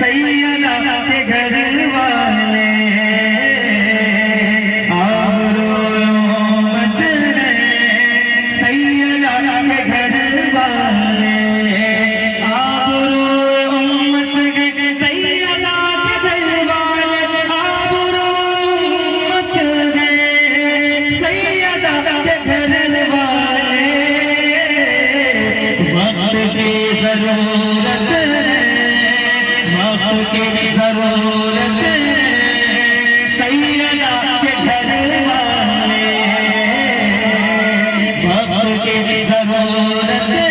سیدہ کے گھر والے آبرو امت ہے سیدہ کے گھر والے آبرو امت ہے سیدہ کے گھر والے آبرو امت ہے سیدہ کے گھر والے وقت کی ضرورت ہے وقت کی ضرورت ہے سیدہ کے گھر والے وقت کی ضرورت ہے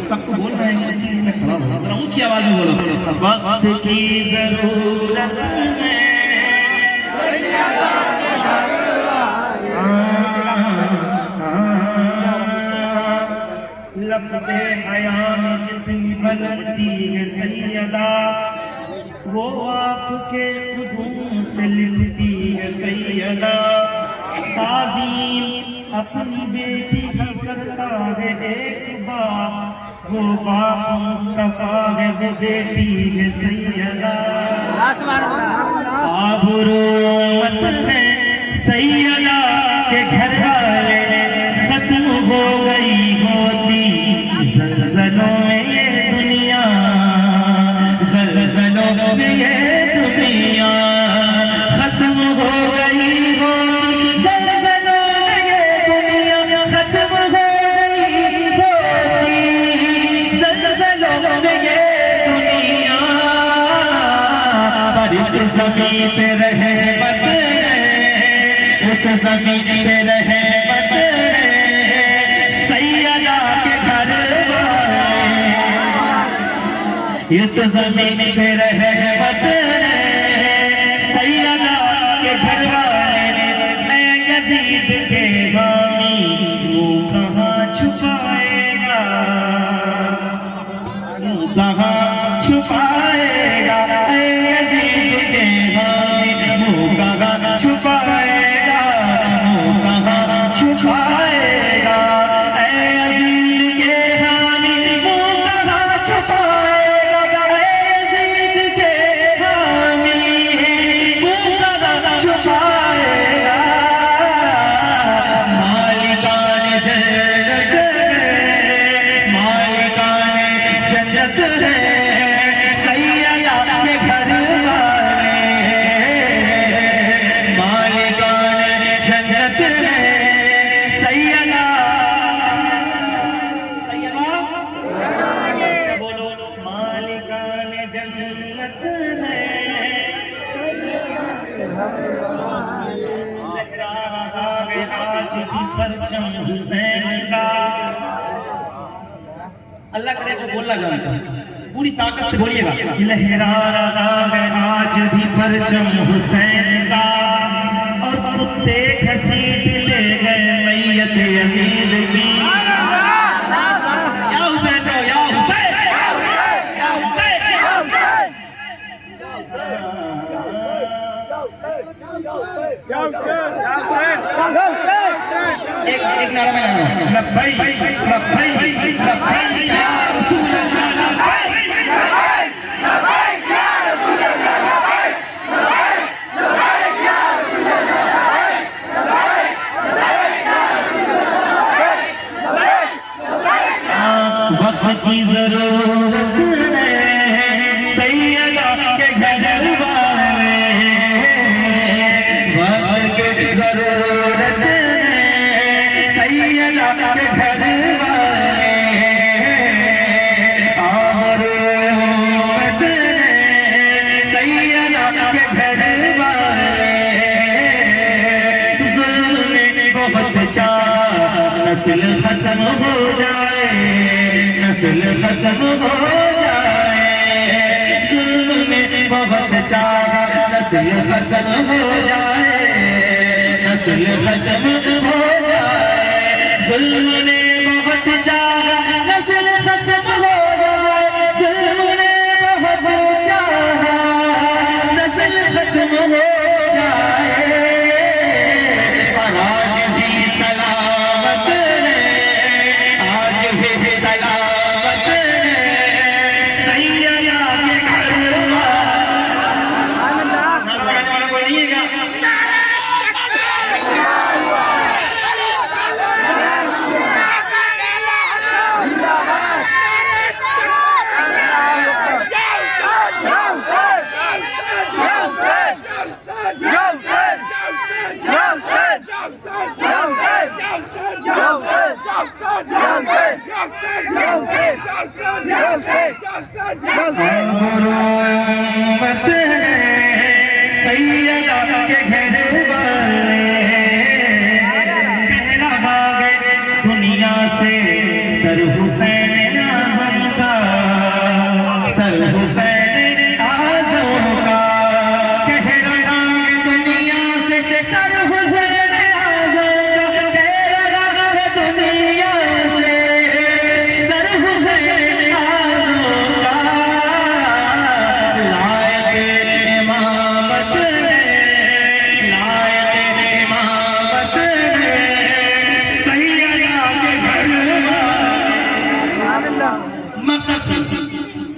سب کو بولنا ہے اس چیز میں کھڑا ہونا ذرا اونچی آواز میں بولو وقت کی ضرورت ہے لفظ حیا میں جتنی بلندی ہے سیدہ وہ آپ کے قدوم سے لپٹی ہے سیدہ تعظیم اپنی بیٹی کی کرتا ہے ایک باپ وہ باپ مصطفیٰ ہے وہ بیٹی ہے سیدہ آبرو امت ہے سیدہ کے گھر والے ختم ہو گئی ہوتی زلزلوں میں یہ دنیا زلزلوں میں یہ دنیا ختم ہو گئی ہوتی زلزلوں میں یہ دنیا ختم ہو گئی ہوتی زلزلوں میں یہ دنیا پر اس زمین پہ رحمت ہے اس زمین پہ رحمت ہے سیدہ کے گھر والے اس زمین پہ رحمت ہے سیدہ کے گھر والے اے یزید کے حامی منہ کہاں چھپائے گا منہ کہاں چھپائے گا اے یزید کے حامی منہ کہاں چھپائے گا منہ کہاں چھپائے گا اے یزید کے حامی منہ کہاں چھپائے گا اے یزید کے حامی منہ کہاں چھپائے گا مالکان جنت ہے مالکان جنت ہے سیدہ کے گھر والے مالکان جنت ہے سیدہ اچھا بولو مالکان جنت ہے لہرا رہا ہے آج بھی پرچم حسین کا اللہ کرے جو بولنا جانتا ہے پوری طاقت سے بولیے گا لہرا رہا ہے آج بھی پرچم حسین کا اور کتے گھسیٹ لے گئے میت یزید کی یا حسین کہو یا حسین یا حسین ایک نعرہ میں لگا لبیک لبیک لبیک یا رسول اللہ لبیک لبیک لبیک یا رسول اللہ لبیک لبیک لبیک یا رسول اللہ لبیک لبیک لبیک یا رسول اللہ لبیک وقت کی ضرورت ہے سیدہ کے گھر والے وقت کی ضرورت ہے سیدہ کے گھر والے آبرو امت ہے سیدہ کے گھر والے ظلم نے بہت چاہا نسل ختم ہو جائے نسل ختم ہو جائے ظلم نے بہت چاہا نسل ختم ہو جائے نسل ختم ہو جائے ظلم نے بہت چاہا نسل ختم ہو جائے ظلم نے بہت چاہا نسل ختم ہو جائے اور آج بھی سلامت ہے آج امت سیدہ کے گھر والے پہلا باغ دنیا سے سر حسین اعظم کا، سر حسین اعظم کا پہلا باغ دنیا سے سر حسین اعظم کا، پہلا باغ دنیا سے سر حسین اعظم کا، لائق امامت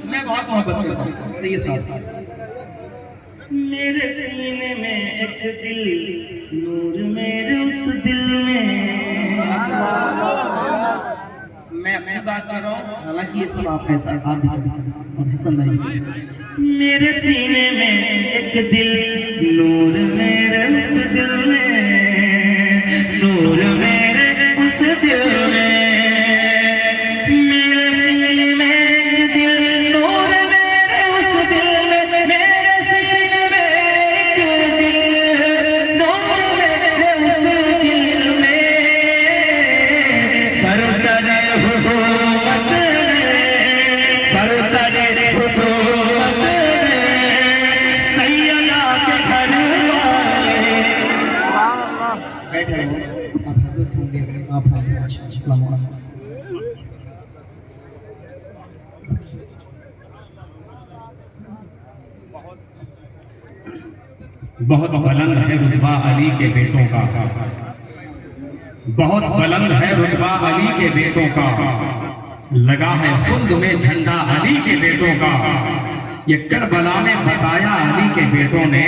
میں بہت محبت کرتا ہوں سید صاحب سے۔ میرے سینے میں ایک دل، نور میرے اس دل میں، میں اپنی بات کر رہا ہوں، حالانکہ یہ سب آپ ایسا آپ بھی کریں اور حسن نہیں کریں۔ میرے سینے میں ایک دل، نور میرے اس دل میں، نور میرے اس دل میں، آپ حضرت ہوں گے، آپ السلام علیکم۔ بہت بلند ہے رتبہ علی کے بیٹوں کا، بہت بلند ہے رتبہ علی کے بیٹوں کا، لگا ہے خلد میں جھنڈا علی کے بیٹوں کا۔ یہ کربلا میں بتایا علی کے بیٹوں نے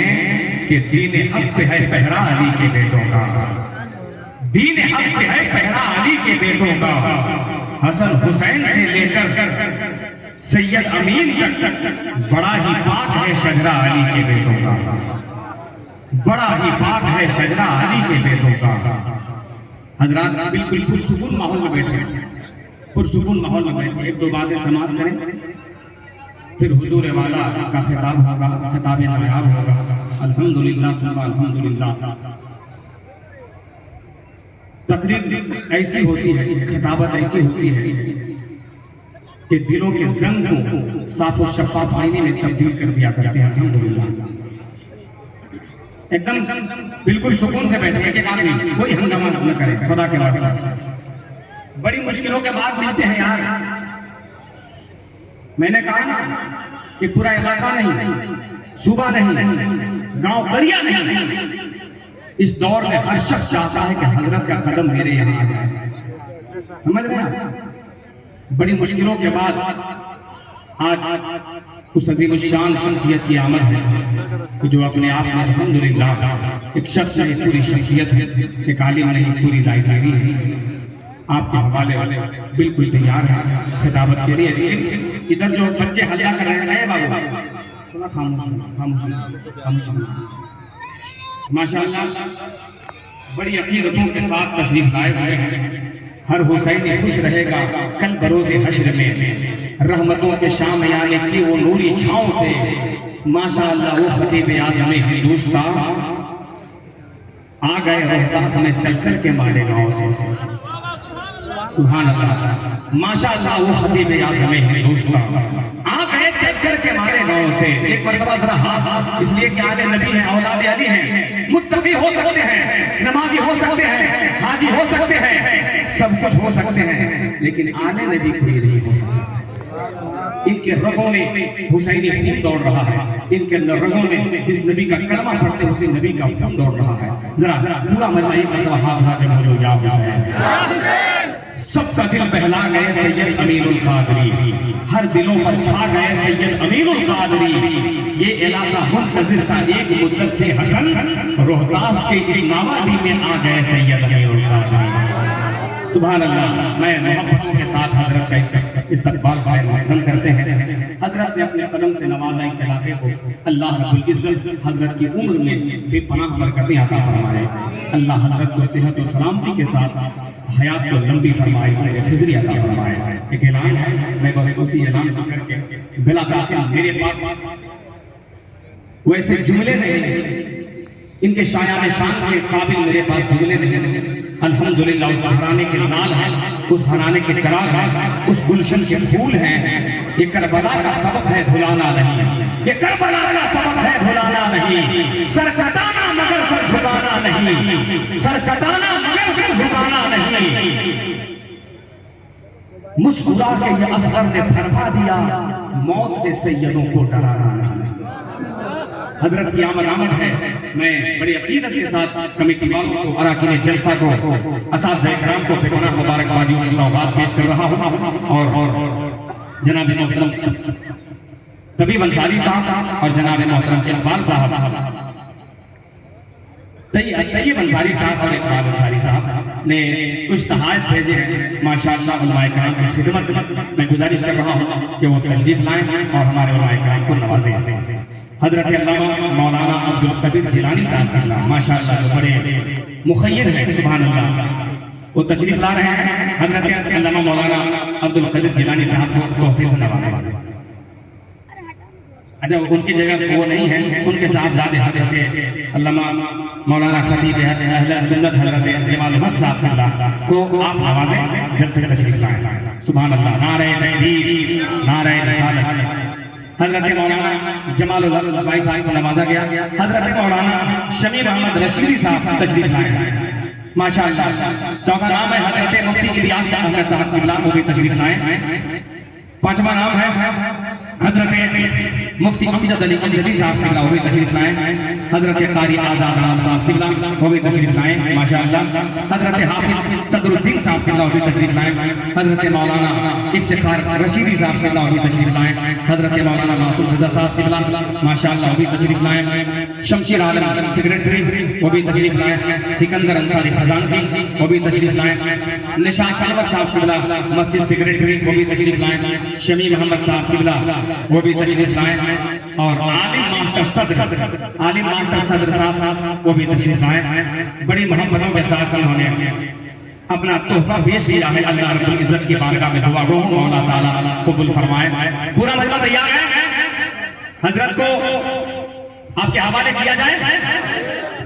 کہ دین حق پہ ہے پہرا علی کے بیٹوں کا، دین حق پہ ہے پہرا علی کے بیٹوں کا۔ حسن حسین سے لے کر سید امین تک بڑا ہی پاک ہے شجرہ علی کے بیٹوں کا، بڑا ہی پاک ہے شجرہ علی کے بیٹوں کا۔ حضرات بالکل پرسکون ماحول میں بیٹھے، پرسکون ماحول میں بیٹھے، ایک دو باتیں سماعت کریں، پھر حضور والا کا خطاب ہوگا، خطاب نایاب ہوگا۔ الحمدللہ ثم الحمدللہ۔ تقریر ایسی ہوتی ہے، خطابت ایسی ہوتی ہے کہ دلوں کے زنگ کو صاف و شفاف آئینے میں تبدیل کر دیا کرتے ہیں۔ الحمدللہ ایک دم بالکل سکون سے بیٹھے، ایک آدمی کوئی ہنگامہ نہ کرے، خدا کے واسطے۔ بڑی مشکلوں کے بعد ملتے ہیں یار۔ میں نے کہا نا کہ پورا علاقہ نہیں، صوبہ نہیں، گاؤں قریہ نہیں، اس دور میں ہر شخص چاہتا ہے کہ حضرت کا قدم میرے یہاں آ جائے۔ سمجھ رہے ہیں؟ بڑی مشکلوں کے بعد آج اس عظیم الشان شخصیت کی آمد ہے جو اپنے آپ میں الحمدللہ ایک شخص نہیں، پوری شخصیت ہے، ایک عالم نہیں، پوری لائبریری ہے۔ آپ کے حوالے بالکل تیار ہے خطابت کے لیے، لیکن ادھر جو بچے ہلہ کر رہے ہیں، بابو تھوڑا خاموش ماشاءاللہ بڑی عقیدتوں کے ساتھ تشریف لائے ہوئے ہیں۔ ہر حسینی خوش رہے گا کل بروز حشر میں، رحمتوں کے شام یعنی کی وہ نوری چھاؤں سے، ماشاءاللہ وہ خطیب اعظم ہندوستان آ گئے روہتاس میں چل کر کے مالے گاؤں سے۔ سبحان اللہ، ماشاءاللہ وہ خطیب اعظم ہندوستان آ گئے چل کر کے مالے گاؤں سے۔ ایک مرتبہ ذرا ہاتھ، اس لیے کہ آل نبی ہیں، اولاد علی ہیں، متقی ہو سکتے ہیں، نمازی ہو سکتے ہیں، حاجی ہو سکتے ہیں، سب کچھ ہو سکتے ہیں، لیکن آل نبی کوئی نہیں ہو سکتا۔ ان کے رگوں میں حسینی خون دوڑ رہا ہے، ان کے رگوں میں جس نبی کا کلمہ پڑھتے اسی نبی کا خون دوڑ رہا ہے۔ ذرا پورا مجمع ایک مرتبہ ہاتھ اٹھا کے بولو یا حسین۔ سب کا دل بہلا گئے سید امین القادری، ہر دلوں پر چھا گئے سید امین القادری۔ یہ علاقہ منتظر تھا ایک مدت سے حسن، روہتاس کے اس ناوادی میں آ گئے سید امین القادری۔ سبحان اللہ، میں محبتوں کے ساتھ حضرت کا استقبال خیر مقدم کرتے ہیں۔ حضرت نے اپنے قدم سے نوازا اس علاقے کو، اللہ رب العزت حضرت کی عمر میں بے پناہ برکتیں عطا فرمائے، اللہ حضرت کو صحت و سلامتی کے ساتھ حیات کو لمبی فرمائے، میرے خضری عطا فرمائے۔ ایک اعلان ہے، میں بس اسی اعلان کو کر کے بلا تاخیر میرے پاس ویسے جملے نہیں، ان کے شایان شان کے قابل میرے پاس جملے نہیں۔ الحمدللہ اس گھرانے کے نال ہیں، اس گھرانے کے چراغ ہیں، اس گلشن کے پھول ہیں۔ یہ کربلا کا سبق ہے بھلانا نہیں، یہ کربلا کا سبق ہے بھلانا نہیں، سر کٹانا مگر سر جھکانا نہیں، سر کٹانا مگر سر جھکانا نہیں۔ مسکرا کے یہ اصغر نے فرما دیا، موت سے سیدوں کو ڈرانا نہیں۔ حضرت کی آمد ہے، میں بڑی عقیدت کے ساتھ کمیٹی والوں کو، اراکین جلسہ کو، اساتذہ کرام کو بے پناہ مبارکبادیوں کے سوغات پیش کر رہا ہوں، اور جناب محترم طبیب انصاری صاحب اور جناب محترم اقبال صاحب، طیب انصاری صاحب اور اقبال انصاری صاحب نے کچھ تحائف بھیجے ہیں، ماشاءاللہ علماء کرام کی خدمت میں گزارش کر رہا ہوں کہ وہ تشریف لائیں اور ہمارے علماء کرام کو نوازیں۔ حضرت علامہ مولانا عبدالقدیر جیلانی صاحب ماشاءاللہ جو بڑے مخیر ہیں، سبحان اللہ، وہ تشریف لا رہے ہیں۔ حضرت علامہ مولانا عبدالقدیر جیلانی صاحب کو تحفے سے نوازیں۔ اچھا، ان کی جگہ وہ نہیں ہیں، ان کے ساتھ زیادہ حضرت علامہ مولانا خطیب اہل سنت حضرت جمال الحق صاحب کو آپ نوازیں، جب تک تشریف لائیں۔ سبحان اللہ، نعرہ تکبیر، نعرہ رسالت۔ حضرت مولانا جمال الحق اسماعیل صاحب کو نوازا گیا، حضرت مولانا شمیم احمد رشیدی صاحب تشریف لائیں۔ ماشاءاللہ، چوتھا نام ہے حضرت مفتی الیاس احمد صاحب قبلہ، وہ بھی تشریف لائیں۔ پانچواں نام ہے حضرت مفتی امجد علی انجدی صاحب قبلہ، وہ بھی تشریف لائیں۔ حضرت قاری آزاد عالم صاحب قبلہ، وہ بھی تشریف لائیں ماشاءاللہ۔ حضرت حافظ صدر الدین صاحب قبلہ، وہ بھی تشریف لائیں۔ حضرت مولانا افتخار رشیدی صاحب قبلہ، وہ بھی تشریف لائیں۔ حضرت مولانا معصوم رضا صاحب قبلہ، ماشاءاللہ، وہ بھی تشریف لائیں۔ شمشیر عالم سیکریٹری، وہ بھی تشریف لائیں۔ سکندر انصاری خزانچی، وہ بھی تشریف لائیں۔ نشان شانور صاحب قبلہ، مسجد سیکریٹری، وہ بھی تشریف لائیں۔ شمیم محمد صاحب قبلہ، وہ بھی تشریف لائیں۔ اور عالم ماسٹر صدر صاحب، وہ بھی تشریف لائیں۔ بڑی محبتوں کے ساتھ انہوں نے اپنا تحفہ پیش کیا ہے۔ اللہ رب العزت کی بارگاہ میں دعا گو ہوں، مولا تعالیٰ قبول فرمائے۔ پورا مجمع تیار ہے؟ حضرت کو آپ کے حوالے کیا جائے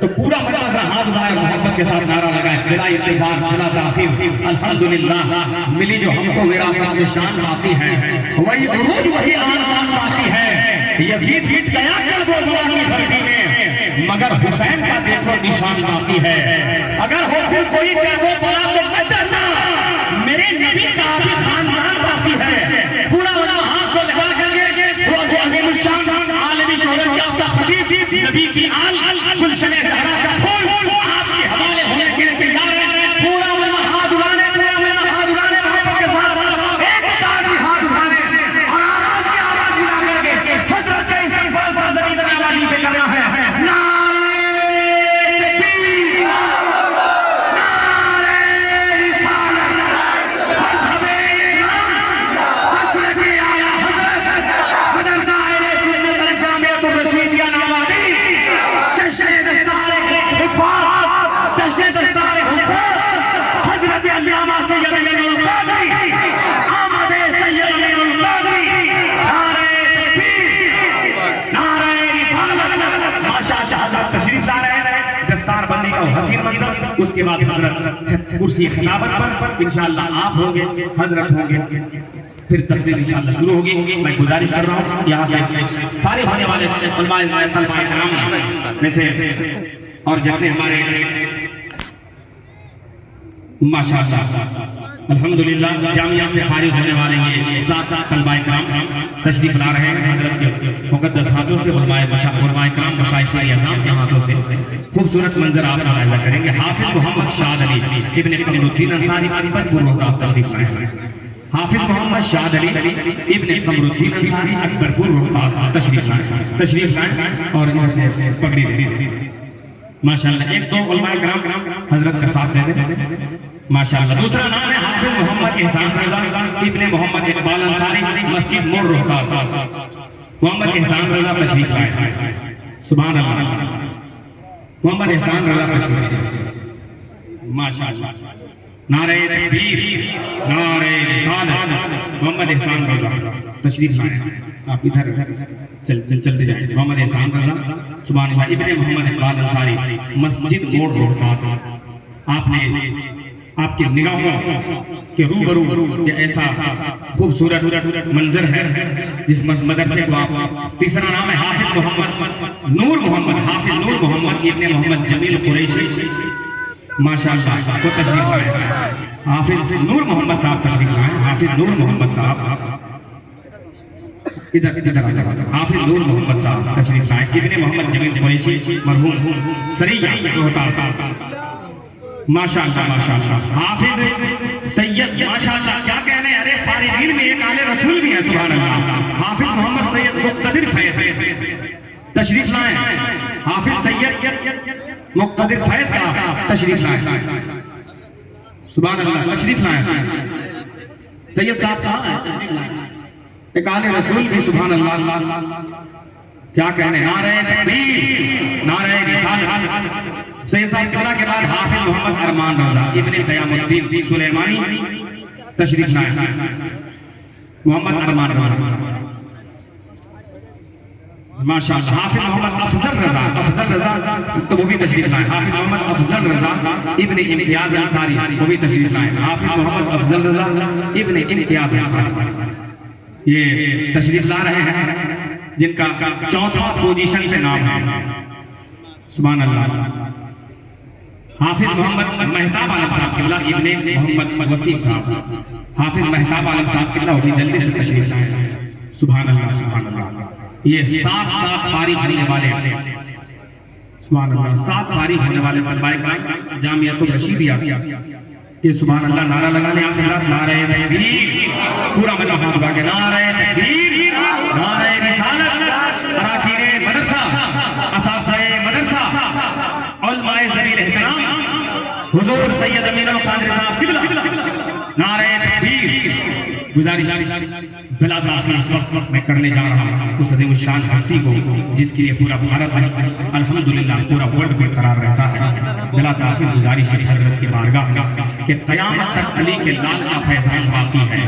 تو پورا مجمع ذرا ہاتھ اٹھائے اور محبت کے ساتھ نعرہ لگائے، بلا انتظار بلا تاخیر۔ الحمدللہ، ملی جو ہم کو وراثت میں شان باقی ہے، وہی عروج وہی آن بان باقی ہے۔ یزید مٹ گیا کل وہ بلا کی دھرتی میں، مگر حسین کا دیکھو نشان باقی ہے۔ اگر ہو پھر کوئی کہ وہ بلا تو مت ڈرنا، میرے نبی کا بھی خاندان باقی ہے۔ پورا مجمع ہاتھ کو لگا کر وہ عظیم الشان عالمی شہرت یافتہ خطیب نبی کی آل گلشن زہرا کا پھول آپ کے حوالے ہونے کے لیے تیار ہے۔ پورا مجمع ہاتھ اٹھانے، ہاتھ اٹھانے محبت کے ساتھ، ایک تاڑی ہاتھ اٹھانے اور آواز کی آواز ملا کر کے حضرت کا استقبال فرزند نوازی پہ کرنا ہے۔ اس کے بعد حضرت کرسی خلافت پر انشاءاللہ آپ ہوں گے، حضرت ہوں گے، پھر تقریر انشاءاللہ شروع ہوگی۔ میں گزارش کر رہا ہوں یہاں سے فارغ ہونے والے علماء طلباء کرام میں سے اور جتنے ہمارے ماشاءاللہ الحمدللہ جامعہ سے فارغ ہونے والے یہ سات طلباء کرام تشریف لا رہے ہیں، حضرت کے مقدس ہاتھوں سے علماء کرام مشائخ اعظام کے ہاتھوں سے خوبصورت منظر آپ ملاحظہ کریں گے۔ حافظ محمد شاد علی ابن قمر الدین انصاری اکبر پور روہتاس تشریف لائے ہیں۔ حافظ محمد شاد علی ابن قمر الدین انصاری اکبر پور روہتاس تشریف لائیں اور ادھر سے پگڑی دیں۔ ماشاءاللہ ایک دو علماء کرام حضرت کا ساتھ دے دیں۔ ماشاءاللہ. دوسرا نام ہے حافظ محمد احسان رضا ابن محمد اقبال انصاری, مسجد موڑ روہتاس. محمد احسان رضا تشریف لائے. سبحان اللہ. محمد احسان رضا تشریف لائے. ماشاءاللہ. نعرہ تکبیر, نعرہ رسالت. محمد احسان رضا تشریف لائے. آپ ادھر چلتے جائیں. محمد احسان رضا سبحان اللہ ابن محمد اقبال انصاری, مسجد موڑ روہتاس. آپ نے آپ کی نگاہوں کے روبرو یہ ایسا خوبصورت منظر ہے جس مدرسے کو آپ. تیسرا نام ہے حافظ محمد نور محمد, حافظ نور محمد ابن محمد جمیل قریشی. ماشاءاللہ وہ تشریف لائے. حافظ نور محمد صاحب تشریف لائے. حافظ نور محمد صاحب ادھر آ جائیں. حافظ نور محمد صاحب تشریف لائے. ابن محمد جمیل قریشی مرحوم سریہ روہتاس. ماشاءاللہ ماشاءاللہ. حافظ سید ماشاءاللہ کیا کہنے, ارے فارغین میں ایک آل رسول بھی ہے. سبحان اللہ. حافظ محمد سید مقتدر فیض تشریف لائیں. حافظ سید مقتدر فیض صاحب تشریف لائیں. سبحان اللہ تشریف لائیں. سید صاحب کہاں ہیں؟ تشریف لائیں. ایک آل رسول بھی. سبحان اللہ کیا کہنے. نعرہ تکبیر, نعرہ رسالت. سید صاحب کہنا کے بعد حافظ محمد ارمان رضا ابن قیام الدین سلیمانی تشریف لائے. محمد ارمان رضا ماشاءاللہ. حافظ محمد افضل رضا تو وہ بھی تشریف لائے. حافظ محمد افضل رضا ابن امتیاز انصاری وہ بھی تشریف لائے. حافظ محمد افضل رضا ابن امتیاز انصاری یہ تشریف لا رہے ہیں جن کا چوتھا پوزیشن سے نام ہے. سبحان اللہ. حافظ محمد مہتاب عالم صاحب قبلہ ابن محمد وسیم صاحب. حافظ مہتاب عالم صاحب قبلہ وہ بھی جلدی سے تشریف لائے. سبحان اللہ سبحان اللہ. یہ 7 فارغ ہونے والے سبحان اللہ 7 فارغ ہونے والے طلباء کرام جامعۃ الرشیدیہ کہ سبحان اللہ نعرہ لگا لیں. آپ حضرات نعرہ تکبیر, پورا مجمع ہاتھ اٹھا کے نعرہ تکبیر, نعرہ رسالت. اراکین مدرسہ, اساتذہ مدرسہ, علماء ذویل احترام, حضور سید امین القادری صاحب قبلہ, نعرہ تکبیر. گزارش بلا تاخیر اس وقت میں کرنے جا رہا ہوں اس عظیم الشان ہستی کو جس کے لیے پورا بھارت میں الحمدللہ پورا ورلڈ برقرار رہتا ہے. بلا تاخیر گزارش ہے حضرت کی بارگاہ کہ قیامت تک علی کے لال کا فیضان باقی ہے.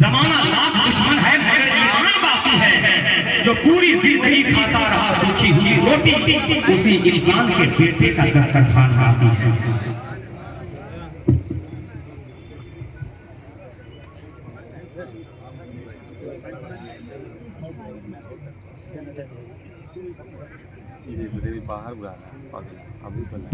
زمانہ لاکھ دشمن ہے مگر ایمان باقی ہے. جو پوری زندگی کھاتا رہا سوکھی ہوئی روٹی, اسی انسان کے بیٹے کا دسترخوان باقی ہے. باہر بلا رہا ہے ابھی بلا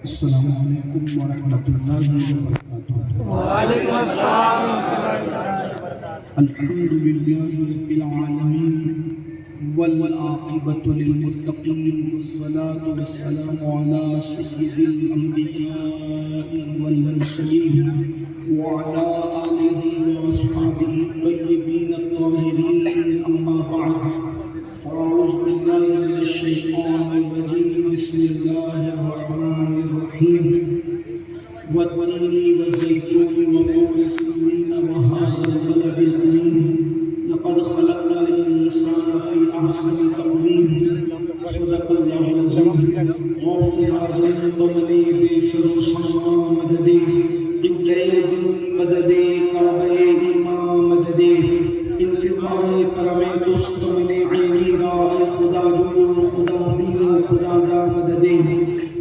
السلام علیکم ورحمۃ اللہ وبرکاتہ. وعلیکم السلام ورحمۃ اللہ وبرکاتہ. الحمد للہ رب العالمین والعاقبۃ للمتقین والصلاة والسلام علی سید الانبیاء والمرسلین وعلی آلہ واصحابہ الطیبین الطاہرین. اما بعد فاعوذ باللہ من الشیطان الرجیم. بسم اللہ الرحمن الرحیم. والتین والزیتون وطور سینین وهذا البلد الامین. لقد خلقنا الانسان فی احسن تقویم. صدق اللہ العظیم. غوث اعظم قمری بے سر و سما مدد, قبلہ دین مدد, کعبہ ایمان مدد, انتظار کرم دوست من عینی رائے خدا جو خدا بین خدا دا مدد.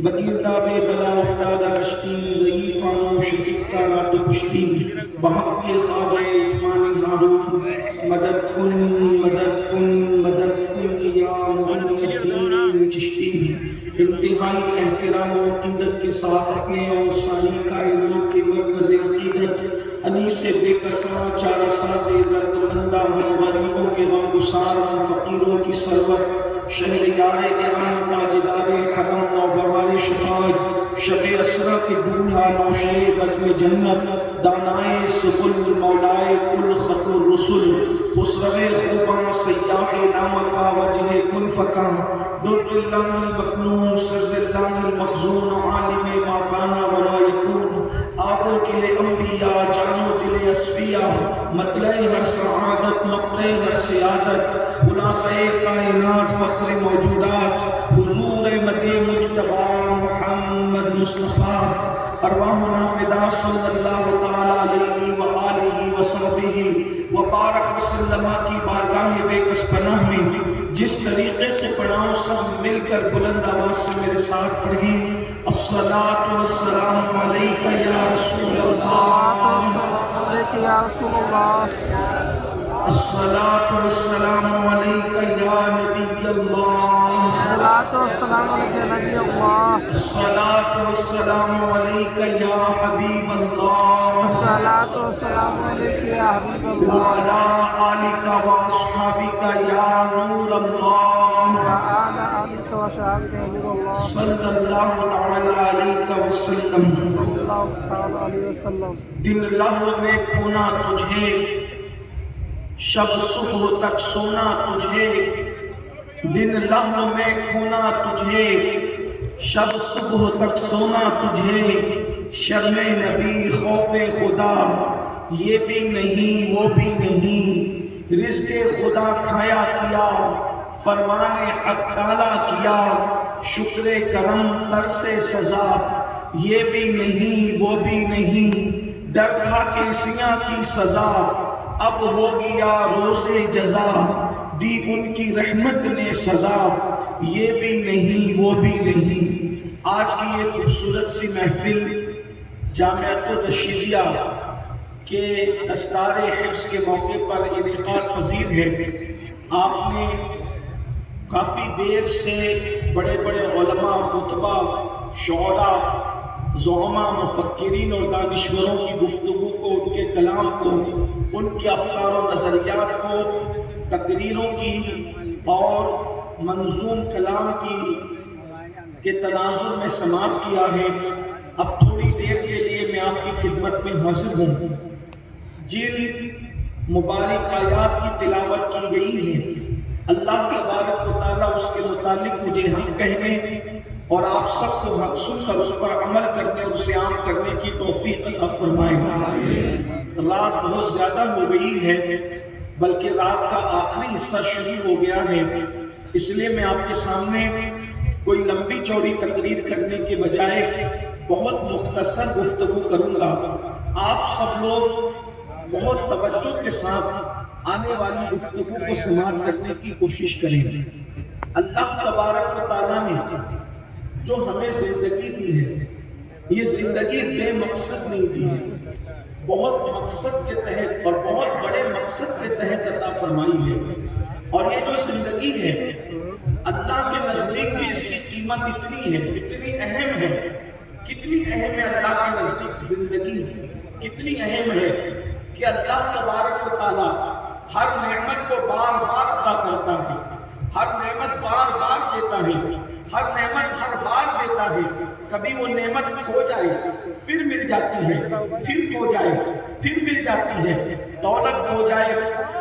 بگیردہ بے بلا افتادہ کشتی ضعیفانو شکستہ رات کشتی بحق کے خواجہ عثمانی ہارون. مدد کن مدد کن مدد کن یا معین الدین چشتی. انتہائی احترام و عقیدت کے ساتھ اپنے اور ساری کائنات کے مرکز عقیدت علی سے بے کساں چارہ ساز درد مندہ غریبوں کے غم گسار فقیروں کی سرور شہریار ایران تاجدار حرم و بہار شفاعت شب اسرا کے دولہا نوشے بزم جنت دانائے سبل مولائے کل خط الرسل خسرو خوباں سیاح نامکا وجہ کل فکاں در اللہ المکنون سر اللہ المخزون عالم ما کانا وما یکون آبو کل انبیاء جانو دل اصفیاء مطلع ہر سعادت مقطع ہر سیادت خلاصہ کائنات فخر موجودات حضور مد مجتبی محمد مصطفیٰ ارواحنا فدا صلی اللہ تعالی علیہ وآلہ وصحبہ وبارک وسلم کی بارگاہ بے کس پناہ میں جس طریقے سے پڑھاؤں سب مل کر بلند آواز سے میرے ساتھ پڑھیں الصلاۃ والسلام علیک یا رسول اللہ یا رسول اللہ الصلاۃ والسلام علیک یا نبی اللہ الصلاۃ والسلام علیک یا نبی اللہ الصلاۃ والسلام علیک یا حبیب اللہ الصلاۃ والسلام علیک یا حبیب اللہ وعلی آلک واصحابک یا نور اللہ وعلی آلک وصحبک یا حبیب اللہ صلی اللہ تعالی علیہ وسلم صلی اللہ تعالی علیہ وسلم دن لہو میں کھونا تجھے شب صبح تک سونا تجھے دن لہو میں کھونا تجھے شب صبح تک سونا تجھے شرم نبی خوف خدا یہ بھی نہیں وہ بھی نہیں رزق خدا کھایا کیا فرمان حق تعالیٰ کیا شکر کرم ترس سزا یہ بھی نہیں وہ بھی نہیں ڈر تھا کیسیاں کی سزا اب ہو گیا روز جزا دی ان کی رحمت نے سزا یہ بھی نہیں وہ بھی نہیں آج کی یہ خوبصورت سی محفل جامعۃ الرشیدیہ کے دستار حفظ کے موقع پر انعقاد پذیر ہے آپ نے کافی دیر سے بڑے بڑے علماء خطبہ شعراء زعماء مفکرین اور دانشوروں کی گفتگو کو ان کے کلام کو ان کے افکار و نظریات کو تقریروں کی اور منظوم کلام کی کے تناظر میں سماعت کیا ہے اب تھوڑی دیر کے لیے میں آپ کی خدمت میں حاضر ہوں جن مبارک آیات کی تلاوت کی گئی ہے اللہ تبارک و تعالیٰ اس کے متعلق مجھے حق کہنے اور آپ سب کو حق سن کر اس پر عمل کرنے اور اسے عام کرنے کی توفیق عطا فرمائے رات بہت زیادہ ہو گئی ہے بلکہ رات کا آخری حصہ شروع ہو گیا ہے اس لیے میں آپ کے سامنے کوئی لمبی چوڑی تقریر کرنے کے بجائے بہت مختصر گفتگو کروں گا آپ سب لوگ بہت توجہ کے ساتھ آنے والی گفتگو کو سماعت کرنے کی کوشش کریں اللہ تبارک و تعالیٰ نے جو ہمیں زندگی دی ہے یہ زندگی بے مقصد نہیں دی ہے بہت مقصد کے تحت اور بہت بڑے مقصد کے تحت عطا فرمائی ہے اور یہ جو زندگی ہے اللہ کے نزدیک بھی اس کی قیمت اتنی ہے اتنی اہم ہے کتنی اہم ہے اللہ کے نزدیک زندگی کتنی اہم ہے کہ اللہ تبارک و تعالیٰ ہر نعمت کو بار بار عطا کرتا ہے ہر نعمت بار بار دیتا ہے ہر نعمت ہر بار دیتا ہے کبھی وہ نعمت کھو جائے پھر مل جاتی ہے پھر کھو جائے پھر مل جاتی ہے دولت کھو جائے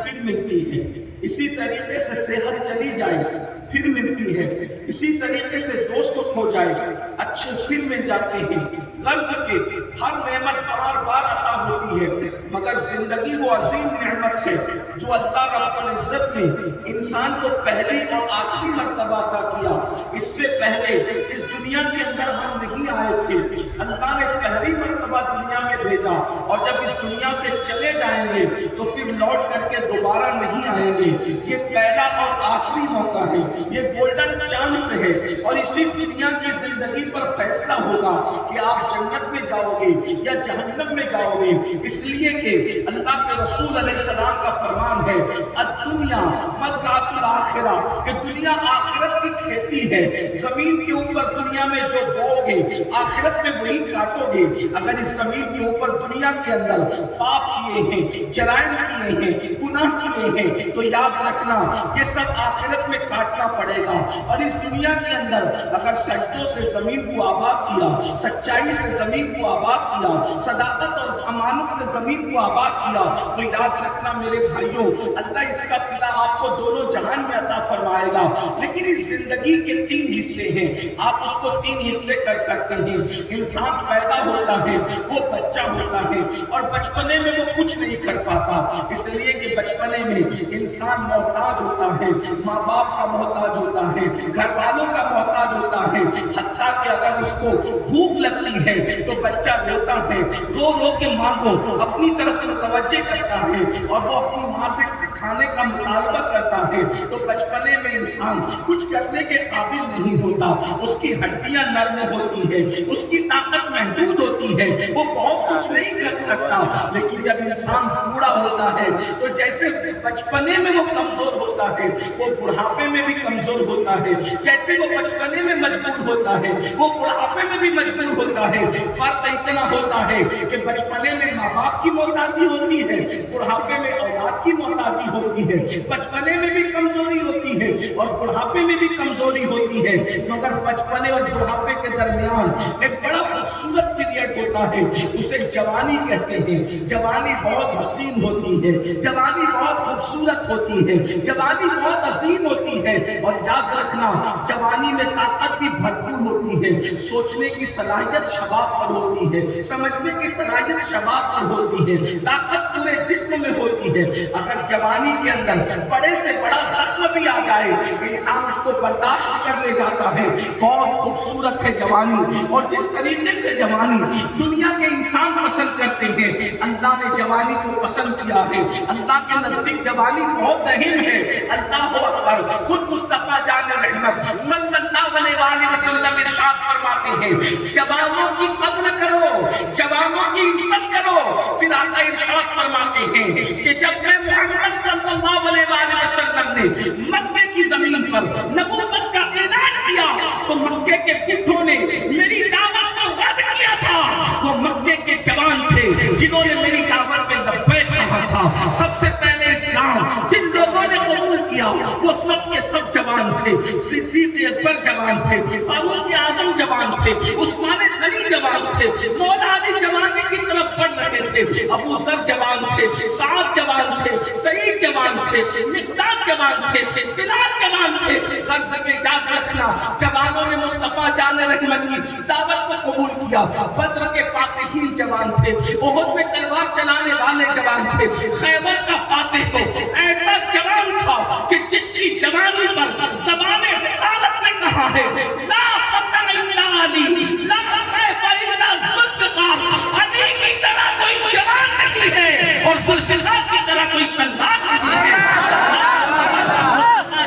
پھر ملتی ہے اسی طریقے سے صحت چلی جائے پھر ملتی ہے اسی طریقے سے دوست کھو جائے اچھے پھر مل جاتے ہیں غرض کے ہر نعمت بار بار عطا ہوتی ہے مگر زندگی وہ عظیم نعمت ہے جو اللہ رب العزت نے انسان کو پہلی اور آخری مرتبہ عطا کیا اس سے پہلے اس دنیا کے اندر ہم نہیں آئے تھے اللہ نے پہلی مرتبہ دنیا میں بھیجا اور جب اس دنیا سے چلے جائیں گے تو پھر لوٹ کر کے دوبارہ نہیں آئیں گے یہ پہلا اور آخری موقع ہے یہ گولڈن چانس ہے اور اسی دنیا کی زندگی پر فیصلہ ہوگا کہ آپ جنت میں جاؤ گے یا جہنم میں جاؤ گے اس لیے کہ اللہ کے رسول علیہ السلام کا فرمان ہے الدنیا مزرعۃ الآخرہ کہ دنیا آخرت کی کھیتی ہے زمین کے اوپر دنیا میں جو بوؤ گے آخرت میں وہی کاٹو گے اگر اس زمین کے اوپر دنیا کے اندر پاپ کیے ہیں جرائم کیے ہیں گناہ کیے ہیں تو یاد رکھنا یہ سب آخرت میں کاٹنا کرنا پڑے گا. اور اس دنیا کے اندر اگر سجدوں سے زمین کو آباد کیا, سچائی سے زمین کو آباد کیا, صداقت اور امانت سے زمین کو آباد کیا, تو یاد رکھنا میرے بھائیوں, اللہ اس کا صلہ آپ کو دونوں جہان میں عطا فرمائے گا. لیکن اس زندگی کے 3 حصے ہیں, آپ اس کو 3 حصے کر سکتے ہیں. انسان پیدا ہوتا ہے, وہ بچہ ہوتا ہے, اور بچپنے میں وہ کچھ نہیں کر پاتا, اس لیے کہ بچپنے میں انسان محتاج ہوتا ہے, ماں باپ کا محتاج ہوتا ہے, گھر والوں کا محتاج ہوتا ہے. حتیٰ کہ اگر اس کو بھوک لگتی ہے تو بچہ روتا ہے, رو رو کے ماں کو اپنی طرف متوجہ کرتا ہے, اور وہ اپنی ماں سے کھانے کا مطالبہ کرتا ہے. تو بچپنے میں انسان کچھ کرنے کے قابل نہیں ہوتا, اس کی ہڈیاں نرم ہوتی ہے, اس کی طاقت محدود ہوتی ہے, وہ بہت کچھ نہیں کر سکتا. لیکن جب انسان بوڑھا ہوتا ہے تو جیسے بچپنے میں وہ کمزور ہوتا ہے, وہ بڑھاپے میں بھی کمزور ہوتا ہے. جیسے وہ بچپنے میں مجبور ہوتا ہے, وہ بڑھاپے میں بھی مجبور ہوتا ہے. فرق اتنا ہوتا ہے کہ بچپنے میں ماں باپ کی محتاجی ہوتی ہے, بڑھاپے میں اولاد کی محتاجی ہوتی ہے. بچپنے میں بھی کمزوری ہوتی ہے اور بڑھاپے میں بھی کمزوری ہوتی ہے, مگر بچپنے اور بڑھاپے کے درمیان ایک بڑا خوبصورت پیریڈ ہوتا ہے, اسے جوانی کہتے ہیں. جوانی بہت حسین ہوتی ہے, جوانی بہت خوبصورت ہوتی ہے, جوانی بہت عظیم ہوتی ہے. اور یاد رکھنا, جوانی میں طاقت بھی بھرپور ہوتی ہے, سوچنے کی صلاحیت شباب پر ہوتی ہے, سمجھنے کی صلاحیت شباب پر ہوتی ہے, طاقت پورے جسم میں ہوتی ہے. اگر جوانی کے اندر بڑے سے بڑا زخم بھی آ جائے, انسان اس کو برداشت کر لے جاتا ہے. بہت خوبصورت ہے جوانی, اور جس طریقے سے جوانی دنیا کے انسان پسند کرتے ہیں, اللہ نے جوانی کو پسند کیا ہے. اللہ کے نزدیک جوانی بہت اہم ہے. اللہ اکبر. خود مصطفیٰ جان رحمت صلی اللہ علیہ وآلہ وسلم ارشاد فرماتے ہیں, جوانوں کی قدر کرو, جوانوں کی عزت کرو. پھر آقا ارشاد فرماتے ہیں کہ جب میں محمد صلی اللہ علیہ وآلہ وسلم نے مکے کی زمین پر نبوت کا اعلان کیا تو مکے کے بڈھوں نے میری دعوت کو رد کیا تھا. وہ مکے کے جوان تھے جنہوں نے میری دعوت پہ لبیک کہا تھا. سب سے پہلے اسلام جن لوگوں نے قبول کیا وہ سب کے سب جوان تھے. صدیق اکبر جوان تھے, فاروق اعظم جوان تھے, عثمان غنی جوان تھے, مولا علی جوانی کی طرف بڑھ رہے تھے, ابو ذر جوان تھے, سعد جوان تھے, سعید جوان تھے, مقداد جوان تھے, بلال جوان تھے. ہر جگہ یاد رکھنا, جوانوں نے مصطفیٰ جان رحمت کی دعوت کو قبول کیا. بدر کے فاتحین جوان تھے, احد میں تلوار چلانے والے جوان تھے, خیبر کا فاتح تو ایسا جوان تھا کہ جس کی جوانی پر زبان رسالت نے کہا ہے, لا فتح الا علی, لا سیف الا ذوالفقار. علی کی طرح کوئی جوان نہیں ہے اور ذوالفقار کی طرح کوئی تلوار نہیں ہے.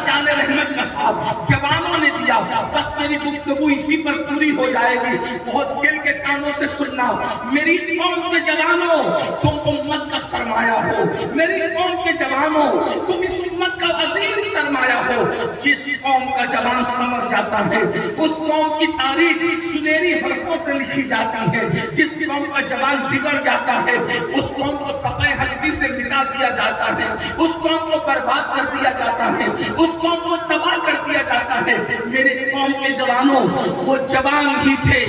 جان رحمت کا ساتھ جوانوں نے دیا. بس میری گفتگو اسی پر پوری ہو جائے گی. بہت دل کے کانوں سے سننا, میری قوم کے جوانوں تم امت کا سرمایہ ہو. میری قوم کے جوانوں تم اس امت کا عظیم سرمایہ ہو. جس قوم کا جوان سمجھ جاتا ہے اس قوم کی تاریخ سنہری حرفوں سے لکھی جاتی ہے. جس قوم کا جوان بگڑ جاتا ہے اس قوم کو صفحہ ہستی سے مٹا دیا جاتا ہے, اس قوم کو برباد کر دیا جاتا ہے, اس قوم کو تباہ کر دیا جاتا ہے. میرے قوم کے جوانوں وہ جوان ہی تھے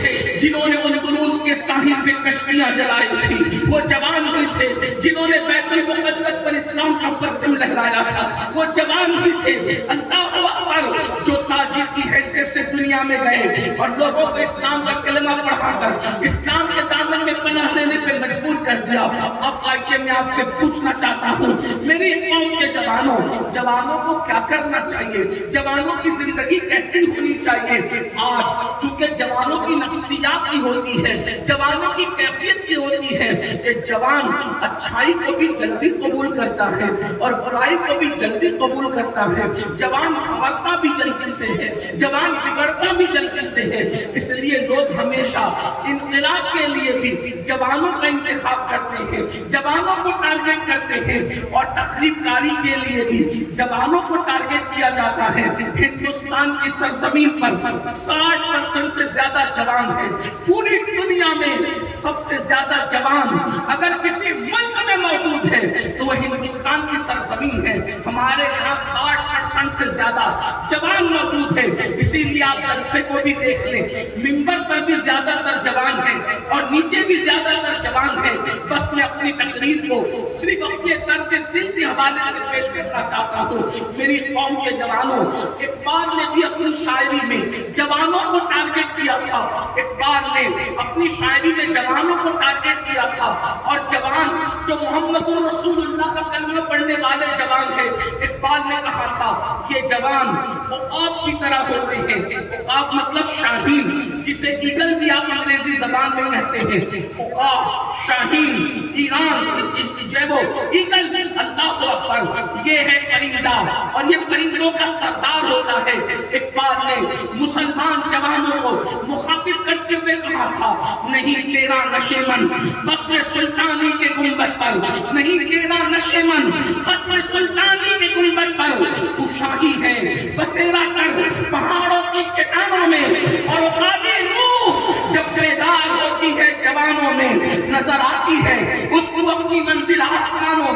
جنہوں نے اندلس کے ساحل پہ کشتیاں جلائی تھی. وہ جوان ہی تھے جنہوں نے بیت المقدس پر اسلام کا پرچم لہرایا تھا. وہ جوان ہی تھے اللہ اکبر جو تاجر کی حیثیت سے دنیا میں گئے اور لوگوں کو اسلام کا کلمہ پڑھا کر اسلام کے دامن میں پناہ لینے پہ مجبور کر دیا. اب آئیے میں آپ سے پوچھنا چاہتا ہوں, میری قوم کے جوانوں, جوانوں کو کیا کرنا چاہیے, جوانوں کی زندگی کیسی ہونی چاہیے. آج چونکہ جوانوں کی نفسیات کی ہوتی ہے, جوانوں کی کیفیت کی ہوتی ہے کہ جوان اچھائی کو بھی جلدی قبول کرتا ہے اور برائی کو بھی جلدی قبول کرتا ہے. جوان سنورتا بھی جلدی سے ہے, جوان بگڑتا بھی جلدی سے ہے. اس لیے لوگ ہمیشہ انقلاب کے لیے بھی جوانوں کا انتخاب کرتے ہیں, جوانوں کو ٹارگٹ کرتے ہیں, اور تخریب کاری کے لیے بھی جوانوں کو ٹارگٹ کیا جاتا ہے. ہندوستان کی سرزمین پر 60% سے زیادہ جوان ہیں. پوری دنیا میں سب سے زیادہ جوان اگر کسی ملک میں موجود ہے تو وہ ہندوستان کی سرزمین ہے. ہمارے یہاں 60% پاکستان سے زیادہ جوان موجود ہے، اسی لیے آپ جلسے کو بھی دیکھ لیں، منبر پر بھی زیادہ تر جوان ہیں اور نیچے بھی زیادہ تر جوان ہیں۔ بس میں اپنی تقریر کو صرف اپنے درد دل کے حوالے سے پیش کرنا چاہتا ہوں۔ میری قوم کے جوانوں، اقبال نے بھی اپنی شاعری میں جوانوں کو ٹارگٹ کیا تھا، اقبال نے اپنی شاعری میں جوانوں کو ٹارگٹ کیا تھا، اور جوان جو محمد رسول اللہ کا کلمہ پڑھنے والے جوان ہیں، اقبال نے کہا تھا یہ جوان عقاب کی طرح ہوتے ہیں۔ عقاب مطلب شاہین، جسے ایگل بھی آپ انگریزی زبان میں کہتے ہیں۔ عقاب، شاہین، ایران، جو ایگل، اللہ اکبر، یہ ہے پرندہ اور یہ پرندوں کا سردار ہوتا ہے۔ اقبال نے مسلمان جوانوں کو مخاطب کرتے ہوئے کہا تھا، نہیں تیرا نشیمن قصر سلطانی کے گنبد پر، نہیں تیرا نشیمن قصر سلطانی کے گنبد پر، تو شاہی ہے بسیرا کر پہاڑوں کی چٹانوں میں، اور عقابی روح جب بیدار ہوتی ہے جوانوں میں نظر آتی ہے، اس کو اپنی منزل آسمانوں